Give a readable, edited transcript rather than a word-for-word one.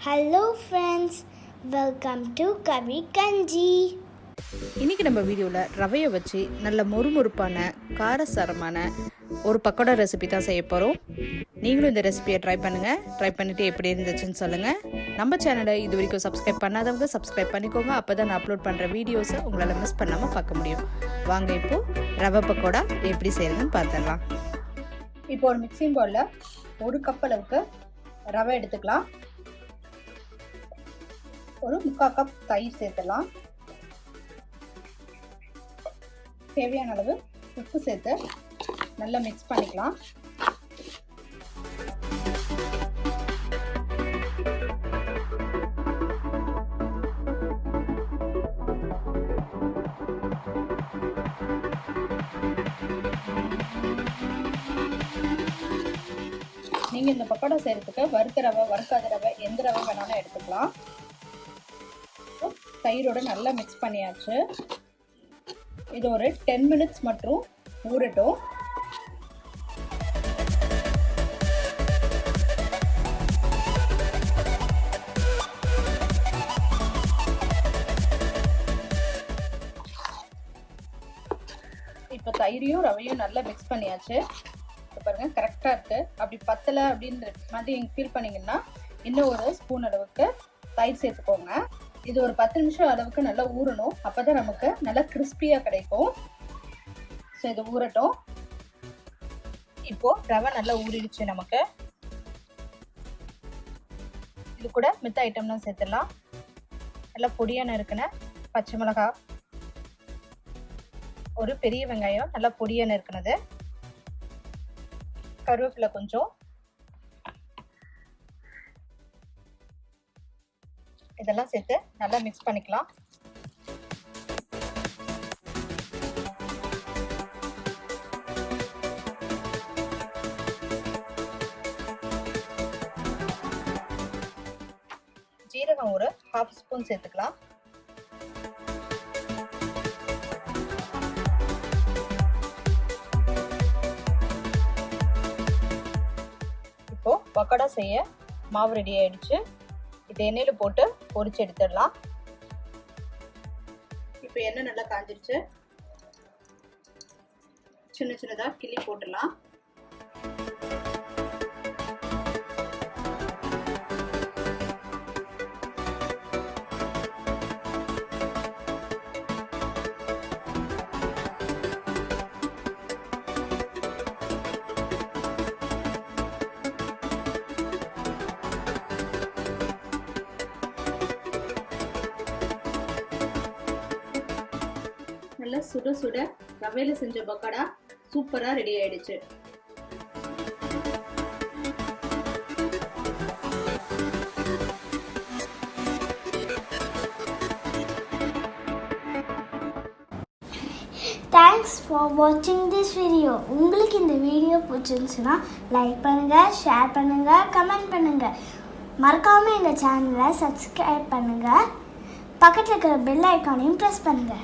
Hello friends, welcome to Karikanchi. இன்றைக்கி நம்ம வீடியோவில் ரவையை வச்சு நல்ல மொறுமொறுப்பான காரசாரமான ஒரு பக்கோடா ரெசிபி தான் செய்ய போகிறோம். நீங்களும் இந்த ரெசிபியை ட்ரை பண்ணிவிட்டு எப்படி இருந்துச்சுன்னு சொல்லுங்கள். நம்ம சேனலை இது வரைக்கும் சப்ஸ்கிரைப் பண்ணாதவங்க சப்ஸ்கிரைப் பண்ணிக்கோங்க. அப்போ தான் நான் அப்லோட் பண்ணுற வீடியோஸை உங்களால் மிஸ் பண்ணாமல் பார்க்க முடியும். வாங்க இப்போது ரவை பக்கோடா எப்படி செய்கிறதுன்னு பார்த்துடலாம். இப்போ ஒரு மிக்சிங் பவுலில் 1 கப் அளவுக்கு ரவை எடுத்துக்கலாம். ஒரு 3/4 கப் தயிர் சேர்த்துடலாம். தேவையான அளவு உப்பு சேர்த்து நல்லா மிக்ஸ் பண்ணிக்கலாம். நீங்கள் இந்த பக்கோடா செய்கிறதுக்கு வறுத்த ரவை, வறுக்காத ரவை, எந்த ரவை வேணாலும் எடுத்துக்கலாம். தயிரோட நல்லா மிக்ஸ் பண்ணியாச்சு. இது ஒரு 10 மினிட்ஸ் மட்டும் ஊறட்டும். இப்போ தயிரையும் ரவையும் நல்லா மிக்ஸ் பண்ணியாச்சு. இப்போ பாருங்க கரெக்டாக இருக்குது. அப்படி பத்தலை அப்படின்ற மாதிரி நீங்கள் ஃபீல் பண்ணிங்கன்னா இன்னும் ஒரு ஸ்பூன் அளவுக்கு தயிர் சேர்த்துக்கோங்க. இது ஒரு 10 நிமிஷம் அளவுக்கு நல்லா ஊறணும். அப்போ தான் நமக்கு நல்லா கிறிஸ்பியாக கிடைக்கும். ஸோ இது ஊறட்டும். இப்போது ரவை நல்லா ஊறிடுச்சு நமக்கு. இது கூட மித்த ஐட்டம்லாம் சேர்த்துடலாம். நல்லா பொடியான இருக்குன்னு பச்சை மிளகாய், ஒரு பெரிய வெங்காயம் நல்லா பொடியான இருக்குனது, கருவேப்பிலை கொஞ்சம், இதெல்லாம் சேர்த்து நல்லா மிக்ஸ் பண்ணிக்கலாம். ஜீரகம் ஒரு 1/2 ஸ்பூன் சேர்த்துக்கலாம். இப்போ பக்கோடா செய்ய மாவு ரெடி ஆயிடுச்சு. இது எண்ணெயில் போட்டு பொரிச்சு எடுத்துடலாம். இப்போ எண்ணெய் நல்லா காஞ்சிருச்சு. சின்ன சின்னதாக கிள்ளி போட்டுடலாம். நல்லா சுட சுட ரவையில செஞ்ச பக்கோடா சூப்பரா ரெடி ஆயிடுச்சு. Thanks for watching this video. உங்களுக்கு இந்த வீடியோ பிடிச்சிருந்துச்சுன்னா லைக் பண்ணுங்க, ஷேர் பண்ணுங்க, கமெண்ட் பண்ணுங்க. மறக்காம எங்க சேனலை சப்ஸ்கிரைப் பண்ணுங்க. பக்கத்துல இருக்கிற பெல் ஐகானையும் பிரஸ் பண்ணுங்க.